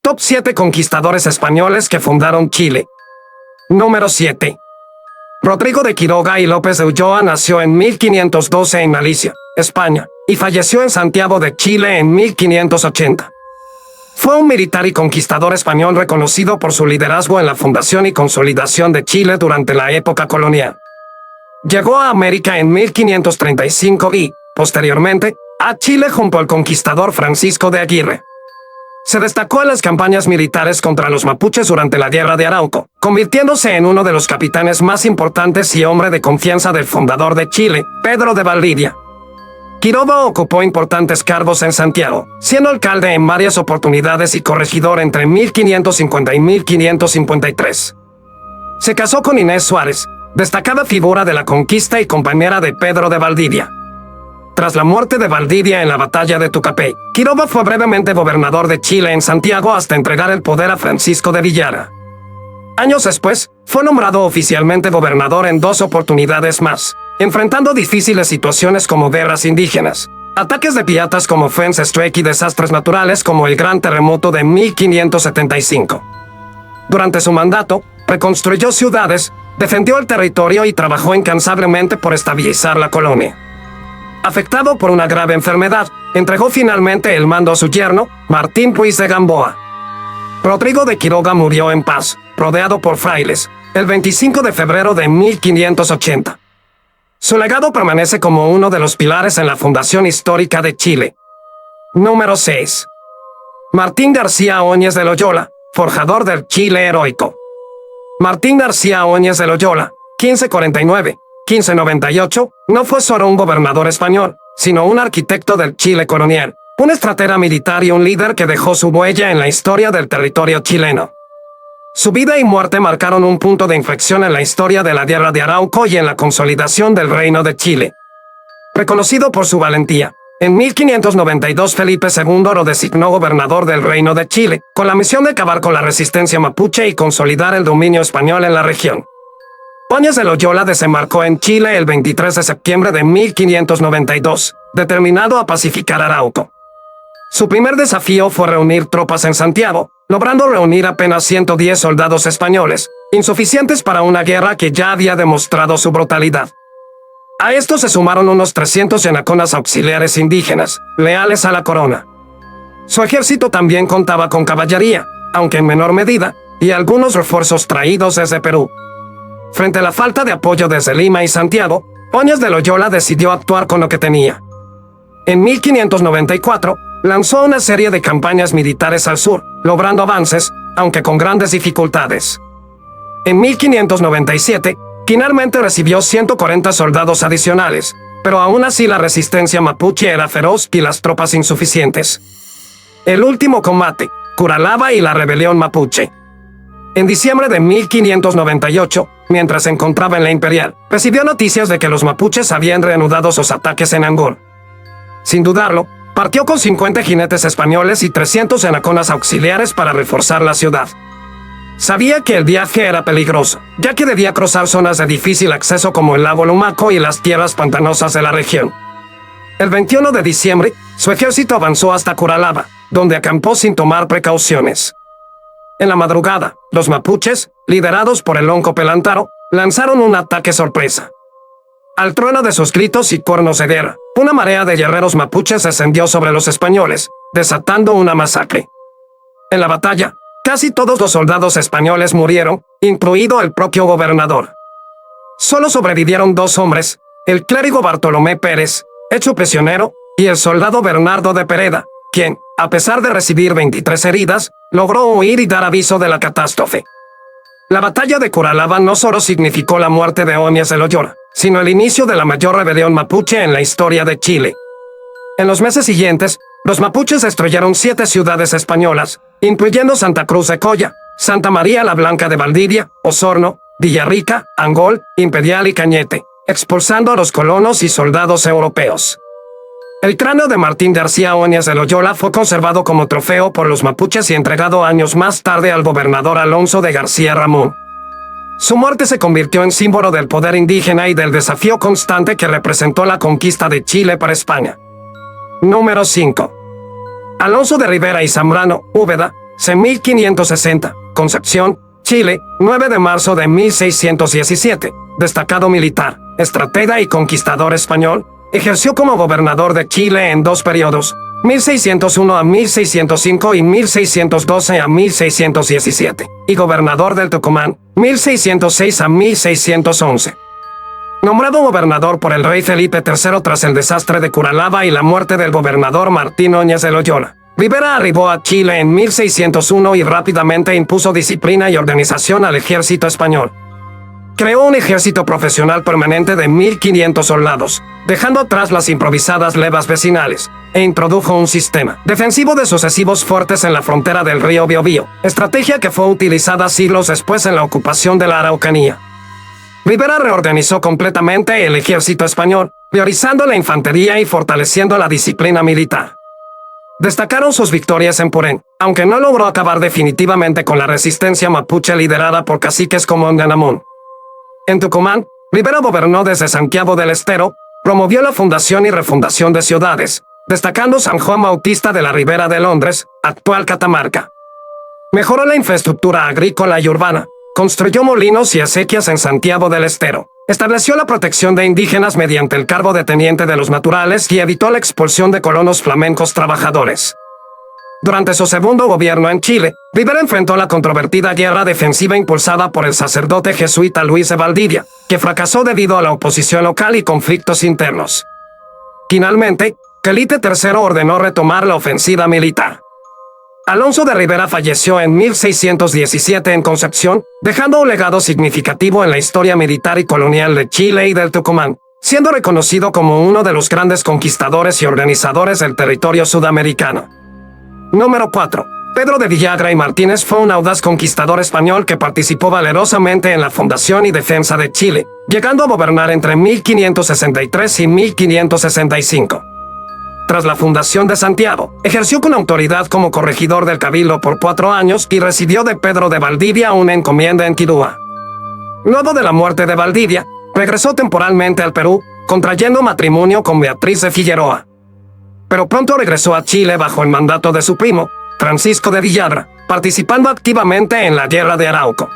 Top 7 conquistadores españoles que fundaron Chile. Número 7. Rodrigo de Quiroga y López de Ulloa nació en 1512 en Galicia, España, y falleció en Santiago de Chile en 1580. Fue un militar y conquistador español reconocido por su liderazgo en la fundación y consolidación de Chile durante la época colonial. Llegó a América en 1535 y, posteriormente, a Chile junto al conquistador Francisco de Aguirre. Se destacó en las campañas militares contra los mapuches durante la Guerra de Arauco, convirtiéndose en uno de los capitanes más importantes y hombre de confianza del fundador de Chile, Pedro de Valdivia. Quiroga ocupó importantes cargos en Santiago, siendo alcalde en varias oportunidades y corregidor entre 1550 y 1553. Se casó con Inés Suárez, destacada figura de la conquista y compañera de Pedro de Valdivia. Tras la muerte de Valdivia en la batalla de Tucapel, Quiroga fue brevemente gobernador de Chile en Santiago hasta entregar el poder a Francisco de Villara. Años después, fue nombrado oficialmente gobernador en 2 oportunidades más, enfrentando difíciles situaciones como guerras indígenas, ataques de piratas como Fence Streak y desastres naturales como el Gran Terremoto de 1575. Durante su mandato, reconstruyó ciudades, defendió el territorio y trabajó incansablemente por estabilizar la colonia. Afectado por una grave enfermedad, entregó finalmente el mando a su yerno, Martín Ruiz de Gamboa. Rodrigo de Quiroga murió en paz, rodeado por frailes, el 25 de febrero de 1580. Su legado permanece como uno de los pilares en la fundación histórica de Chile. Número 6. Martín García Óñez de Loyola, forjador del Chile heroico. Martín García Óñez de Loyola, 1549-1598, no fue solo un gobernador español, sino un arquitecto del Chile colonial, un estratega militar y un líder que dejó su huella en la historia del territorio chileno. Su vida y muerte marcaron un punto de inflexión en la historia de la Guerra de Arauco y en la consolidación del Reino de Chile. Reconocido por su valentía, en 1592 Felipe II lo designó gobernador del Reino de Chile, con la misión de acabar con la resistencia mapuche y consolidar el dominio español en la región. Óñez de Loyola desembarcó en Chile el 23 de septiembre de 1592, determinado a pacificar Arauco. Su primer desafío fue reunir tropas en Santiago, logrando reunir apenas 110 soldados españoles, insuficientes para una guerra que ya había demostrado su brutalidad. A esto se sumaron unos 300 yanaconas auxiliares indígenas, leales a la corona. Su ejército también contaba con caballería, aunque en menor medida, y algunos refuerzos traídos desde Perú. Frente a la falta de apoyo desde Lima y Santiago, Óñez de Loyola decidió actuar con lo que tenía. En 1594, lanzó una serie de campañas militares al sur, logrando avances, aunque con grandes dificultades. En 1597, finalmente recibió 140 soldados adicionales, pero aún así la resistencia mapuche era feroz y las tropas insuficientes. El último combate, Curalaba y la rebelión mapuche. En diciembre de 1598, mientras se encontraba en la Imperial, recibió noticias de que los mapuches habían reanudado sus ataques en Angol. Sin dudarlo, partió con 50 jinetes españoles y 300 yanaconas auxiliares para reforzar la ciudad. Sabía que el viaje era peligroso, ya que debía cruzar zonas de difícil acceso como el lago Lumaco y las tierras pantanosas de la región. El 21 de diciembre, su ejército avanzó hasta Curalaba, donde acampó sin tomar precauciones. En la madrugada, los mapuches, liderados por el Lonco Pelantaro, lanzaron un ataque sorpresa. Al trueno de sus gritos y cuernos de guerra, una marea de guerreros mapuches descendió sobre los españoles, desatando una masacre. En la batalla, casi todos los soldados españoles murieron, incluido el propio gobernador. Solo sobrevivieron 2 hombres, el clérigo Bartolomé Pérez, hecho prisionero, y el soldado Bernardo de Pereda, quien, a pesar de recibir 23 heridas, logró huir y dar aviso de la catástrofe. La batalla de Curalaba no solo significó la muerte de Óñez de Loyola, sino el inicio de la mayor rebelión mapuche en la historia de Chile. En los meses siguientes, los mapuches destruyeron 7 ciudades españolas, incluyendo Santa Cruz de Coya, Santa María la Blanca de Valdivia, Osorno, Villarrica, Angol, Imperial y Cañete, expulsando a los colonos y soldados europeos. El cráneo de Martín García Óñez de Loyola fue conservado como trofeo por los mapuches y entregado años más tarde al gobernador Alonso de García Ramón. Su muerte se convirtió en símbolo del poder indígena y del desafío constante que representó la conquista de Chile para España. Número 5. Alonso de Rivera y Zambrano, Úbeda, C. 1560. Concepción, Chile, 9 de marzo de 1617. Destacado militar, estratega y conquistador español, ejerció como gobernador de Chile en dos periodos, 1601 a 1605 y 1612 a 1617, y gobernador del Tucumán, 1606 a 1611. Nombrado gobernador por el rey Felipe III tras el desastre de Curalaba y la muerte del gobernador Martín Óñez de Loyola, Rivera arribó a Chile en 1601 y rápidamente impuso disciplina y organización al ejército español. Creó un ejército profesional permanente de 1.500 soldados, dejando atrás las improvisadas levas vecinales, e introdujo un sistema defensivo de sucesivos fuertes en la frontera del río Biobío, estrategia que fue utilizada siglos después en la ocupación de la Araucanía. Rivera reorganizó completamente el ejército español, priorizando la infantería y fortaleciendo la disciplina militar. Destacaron sus victorias en Purén, aunque no logró acabar definitivamente con la resistencia mapuche liderada por caciques como Nganamón. En Tucumán, Rivera gobernó desde Santiago del Estero, promovió la fundación y refundación de ciudades, destacando San Juan Bautista de la Ribera de Londres, actual Catamarca. Mejoró la infraestructura agrícola y urbana, construyó molinos y acequias en Santiago del Estero, estableció la protección de indígenas mediante el cargo de teniente de los naturales y evitó la expulsión de colonos flamencos trabajadores. Durante su segundo gobierno en Chile, Rivera enfrentó la controvertida guerra defensiva impulsada por el sacerdote jesuita Luis de Valdivia, que fracasó debido a la oposición local y conflictos internos. Finalmente, Felipe III ordenó retomar la ofensiva militar. Alonso de Rivera falleció en 1617 en Concepción, dejando un legado significativo en la historia militar y colonial de Chile y del Tucumán, siendo reconocido como uno de los grandes conquistadores y organizadores del territorio sudamericano. Número 4. Pedro de Villagra y Martínez fue un audaz conquistador español que participó valerosamente en la fundación y defensa de Chile, llegando a gobernar entre 1563 y 1565. Tras la fundación de Santiago, ejerció con autoridad como corregidor del Cabildo por 4 años y recibió de Pedro de Valdivia una encomienda en Quirúa. Luego de la muerte de Valdivia, regresó temporalmente al Perú, contrayendo matrimonio con Beatriz de Figueroa. Pero pronto regresó a Chile bajo el mandato de su primo, Francisco de Villagra, participando activamente en la Guerra de Arauco.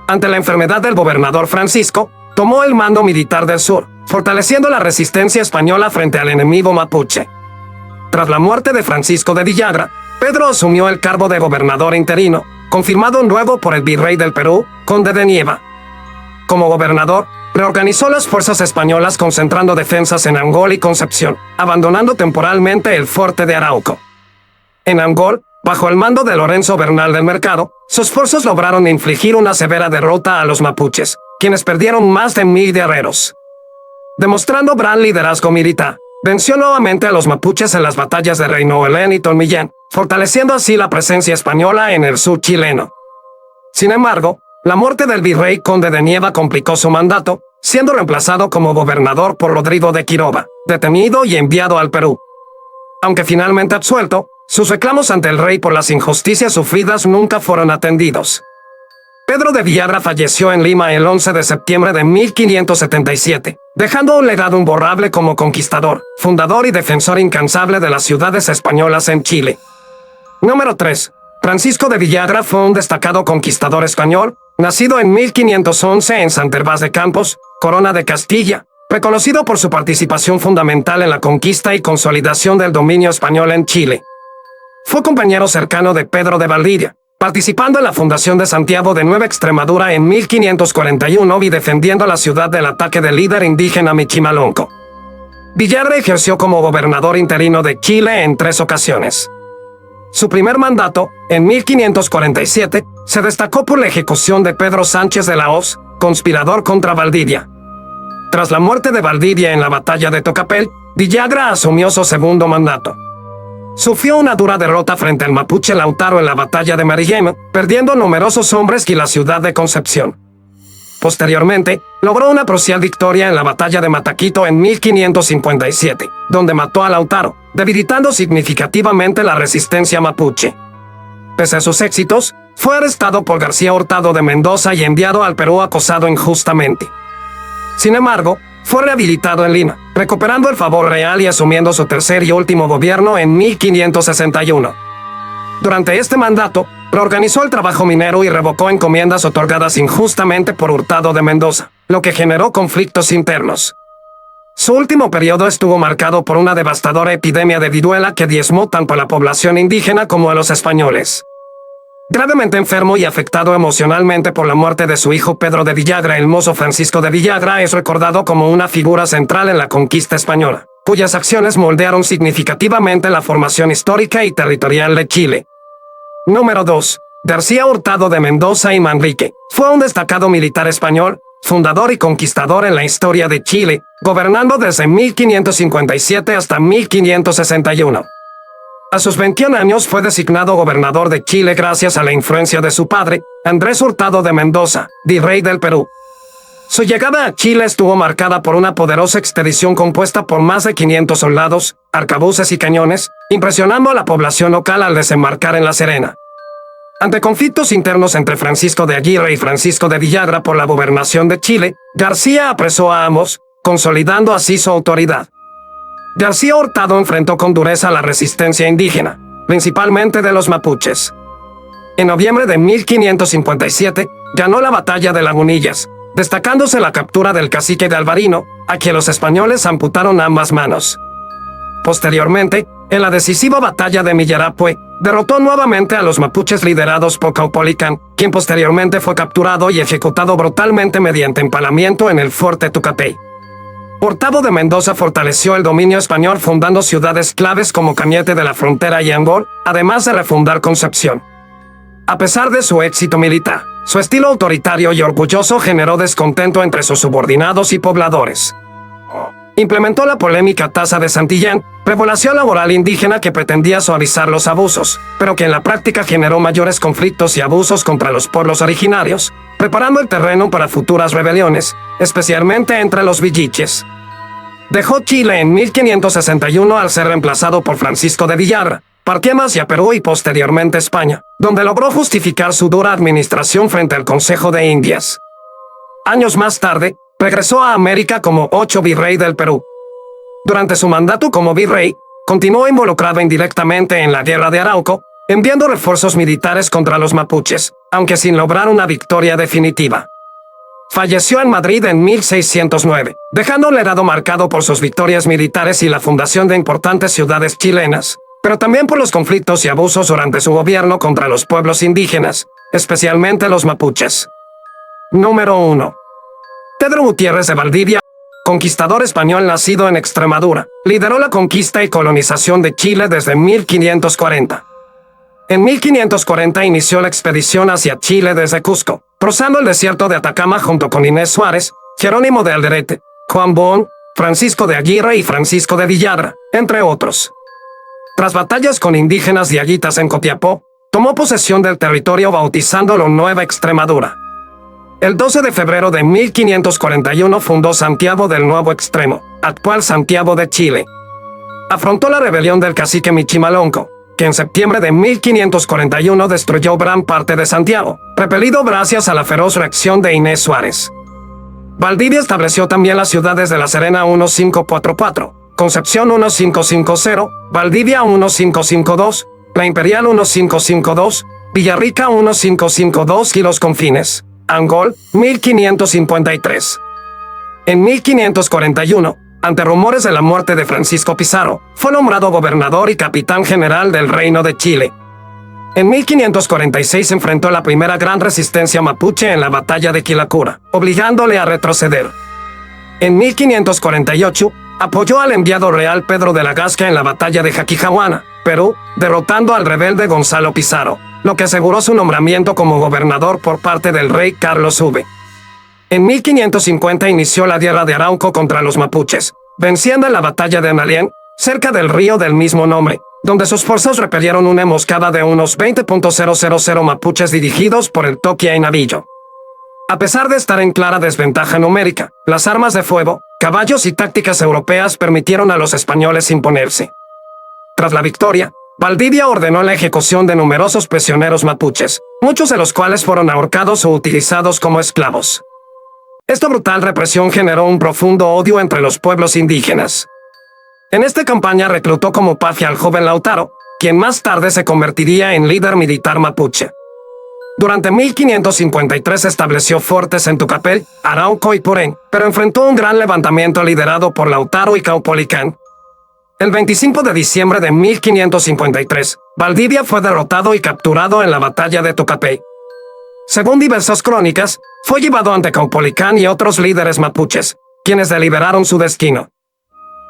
Ante la enfermedad del gobernador Francisco, tomó el mando militar del sur, fortaleciendo la resistencia española frente al enemigo mapuche. Tras la muerte de Francisco de Villagra, Pedro asumió el cargo de gobernador interino, confirmado luego por el virrey del Perú, Conde de Nieva. Como gobernador, reorganizó las fuerzas españolas concentrando defensas en Angol y Concepción, abandonando temporalmente el fuerte de Arauco. En Angol, bajo el mando de Lorenzo Bernal del Mercado, sus fuerzas lograron infligir una severa derrota a los mapuches, quienes perdieron más de 1.000 guerreros. Demostrando gran liderazgo militar, venció nuevamente a los mapuches en las batallas de Reinoelén y Tolmillén, fortaleciendo así la presencia española en el sur chileno. Sin embargo, la muerte del virrey Conde de Nieva complicó su mandato, siendo reemplazado como gobernador por Rodrigo de Quiroga, detenido y enviado al Perú. Aunque finalmente absuelto, sus reclamos ante el rey por las injusticias sufridas nunca fueron atendidos. Pedro de Villagra falleció en Lima el 11 de septiembre de 1577, dejando un legado imborrable como conquistador, fundador y defensor incansable de las ciudades españolas en Chile. Número 3. Francisco de Villagra fue un destacado conquistador español, nacido en 1511 en San Gervás de Campos, Corona de Castilla, reconocido por su participación fundamental en la conquista y consolidación del dominio español en Chile. Fue compañero cercano de Pedro de Valdivia, participando en la fundación de Santiago de Nueva Extremadura en 1541 y defendiendo la ciudad del ataque del líder indígena Michimalonco. Villagra ejerció como gobernador interino de Chile en 3 ocasiones. Su primer mandato, en 1547, se destacó por la ejecución de Pedro Sánchez de la Hoz, conspirador contra Valdivia. Tras la muerte de Valdivia en la batalla de Tocapel, Villagra asumió su segundo mandato. Sufrió una dura derrota frente al mapuche Lautaro en la batalla de Marillema, perdiendo numerosos hombres y la ciudad de Concepción. Posteriormente, logró una crucial victoria en la batalla de Mataquito en 1557, donde mató a Lautaro, debilitando significativamente la resistencia mapuche. Pese a sus éxitos, fue arrestado por García Hurtado de Mendoza y enviado al Perú acosado injustamente. Sin embargo, fue rehabilitado en Lima, recuperando el favor real y asumiendo su tercer y último gobierno en 1561. Durante este mandato, reorganizó el trabajo minero y revocó encomiendas otorgadas injustamente por Hurtado de Mendoza, lo que generó conflictos internos. Su último periodo estuvo marcado por una devastadora epidemia de viruela que diezmó tanto a la población indígena como a los españoles. Gravemente enfermo y afectado emocionalmente por la muerte de su hijo Pedro de Villagra, el mozo Francisco de Villagra es recordado como una figura central en la conquista española, cuyas acciones moldearon significativamente la formación histórica y territorial de Chile. Número 2. García Hurtado de Mendoza y Manrique. Fue un destacado militar español, fundador y conquistador en la historia de Chile, gobernando desde 1557 hasta 1561. A sus 21 años fue designado gobernador de Chile gracias a la influencia de su padre, Andrés Hurtado de Mendoza, virrey del Perú. Su llegada a Chile estuvo marcada por una poderosa expedición compuesta por más de 500 soldados, arcabuces y cañones, impresionando a la población local al desembarcar en La Serena. Ante conflictos internos entre Francisco de Aguirre y Francisco de Villagra por la gobernación de Chile, García apresó a ambos, consolidando así su autoridad. García Hurtado enfrentó con dureza la resistencia indígena, principalmente de los mapuches. En noviembre de 1557, ganó la batalla de Lagunillas, destacándose la captura del cacique de Alvarino, a quien los españoles amputaron ambas manos. Posteriormente, en la decisiva batalla de Millarapue, derrotó nuevamente a los mapuches liderados por Caupolicán, quien posteriormente fue capturado y ejecutado brutalmente mediante empalamiento en el fuerte Tucapey. Hurtado de Mendoza fortaleció el dominio español fundando ciudades claves como Cañete de la Frontera y Angol, además de refundar Concepción. A pesar de su éxito militar, su estilo autoritario y orgulloso generó descontento entre sus subordinados y pobladores. Implementó la polémica Tasa de Santillán, regulación laboral indígena que pretendía suavizar los abusos, pero que en la práctica generó mayores conflictos y abusos contra los pueblos originarios, preparando el terreno para futuras rebeliones, especialmente entre los villiches. Dejó Chile en 1561 al ser reemplazado por Francisco de Villagra, partió hacia Perú y posteriormente España, donde logró justificar su dura administración frente al Consejo de Indias. Años más tarde, regresó a América como virrey del Perú. Durante su mandato como virrey, continuó involucrado indirectamente en la Guerra de Arauco, enviando refuerzos militares contra los mapuches, aunque sin lograr una victoria definitiva. Falleció en Madrid en 1609, dejando un legado marcado por sus victorias militares y la fundación de importantes ciudades chilenas, pero también por los conflictos y abusos durante su gobierno contra los pueblos indígenas, especialmente los mapuches. Número 1. Pedro Gutiérrez de Valdivia, conquistador español nacido en Extremadura, lideró la conquista y colonización de Chile desde 1540. En 1540 inició la expedición hacia Chile desde Cusco, cruzando el desierto de Atacama junto con Inés Suárez, Jerónimo de Alderete, Juan Boón, Francisco de Aguirre y Francisco de Villagra, entre otros. Tras batallas con indígenas diaguitas en Copiapó, tomó posesión del territorio bautizándolo Nueva Extremadura. El 12 de febrero de 1541 fundó Santiago del Nuevo Extremo, actual Santiago de Chile. Afrontó la rebelión del cacique Michimalonco, que en septiembre de 1541 destruyó gran parte de Santiago, repelido gracias a la feroz reacción de Inés Suárez. Valdivia estableció también las ciudades de La Serena 1544, Concepción 1550, Valdivia 1552, La Imperial 1552, Villarrica 1552 y los confines. Angol, 1553. En 1541, ante rumores de la muerte de Francisco Pizarro, fue nombrado gobernador y capitán general del Reino de Chile. En 1546 enfrentó la primera gran resistencia mapuche en la batalla de Quilicura, obligándole a retroceder. En 1548, apoyó al enviado real Pedro de la Gasca en la batalla de Jaquijahuana, Perú, derrotando al rebelde Gonzalo Pizarro, lo que aseguró su nombramiento como gobernador por parte del rey Carlos V. En 1550 inició la Guerra de Arauco contra los mapuches, venciendo en la batalla de Analién, cerca del río del mismo nombre, donde sus fuerzas repelieron una emboscada de unos 20.000 mapuches dirigidos por el Toquia y Navillo. A pesar de estar en clara desventaja numérica, las armas de fuego, caballos y tácticas europeas permitieron a los españoles imponerse. Tras la victoria, Valdivia ordenó la ejecución de numerosos prisioneros mapuches, muchos de los cuales fueron ahorcados o utilizados como esclavos. Esta brutal represión generó un profundo odio entre los pueblos indígenas. En esta campaña reclutó como paje al joven Lautaro, quien más tarde se convertiría en líder militar mapuche. Durante 1553 estableció fuertes en Tucapel, Arauco y Porén, pero enfrentó un gran levantamiento liderado por Lautaro y Caupolicán. El 25 de diciembre de 1553, Valdivia fue derrotado y capturado en la batalla de Tucapel. Según diversas crónicas, fue llevado ante Caupolicán y otros líderes mapuches, quienes deliberaron su destino.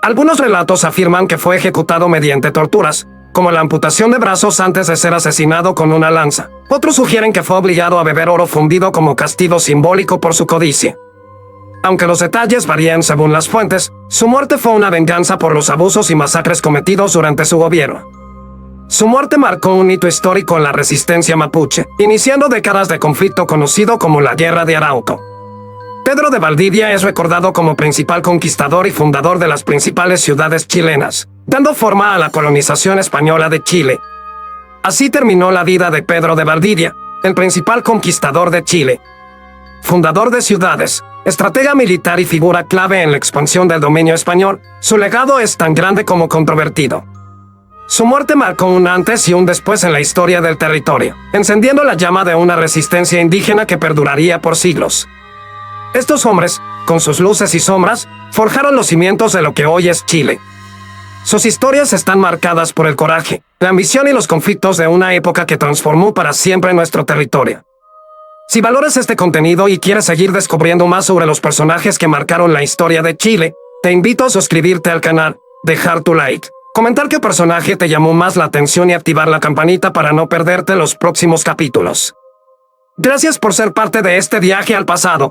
Algunos relatos afirman que fue ejecutado mediante torturas, como la amputación de brazos antes de ser asesinado con una lanza. Otros sugieren que fue obligado a beber oro fundido como castigo simbólico por su codicia. Aunque los detalles varían según las fuentes, su muerte fue una venganza por los abusos y masacres cometidos durante su gobierno. Su muerte marcó un hito histórico en la resistencia mapuche, iniciando décadas de conflicto conocido como la Guerra de Arauco. Pedro de Valdivia es recordado como principal conquistador y fundador de las principales ciudades chilenas, dando forma a la colonización española de Chile. Así terminó la vida de Pedro de Valdivia, el principal conquistador de Chile. Fundador de ciudades, estratega militar y figura clave en la expansión del dominio español, su legado es tan grande como controvertido. Su muerte marcó un antes y un después en la historia del territorio, encendiendo la llama de una resistencia indígena que perduraría por siglos. Estos hombres, con sus luces y sombras, forjaron los cimientos de lo que hoy es Chile. Sus historias están marcadas por el coraje, la ambición y los conflictos de una época que transformó para siempre nuestro territorio. Si valoras este contenido y quieres seguir descubriendo más sobre los personajes que marcaron la historia de Chile, te invito a suscribirte al canal, dejar tu like, comentar qué personaje te llamó más la atención y activar la campanita para no perderte los próximos capítulos. Gracias por ser parte de este viaje al pasado.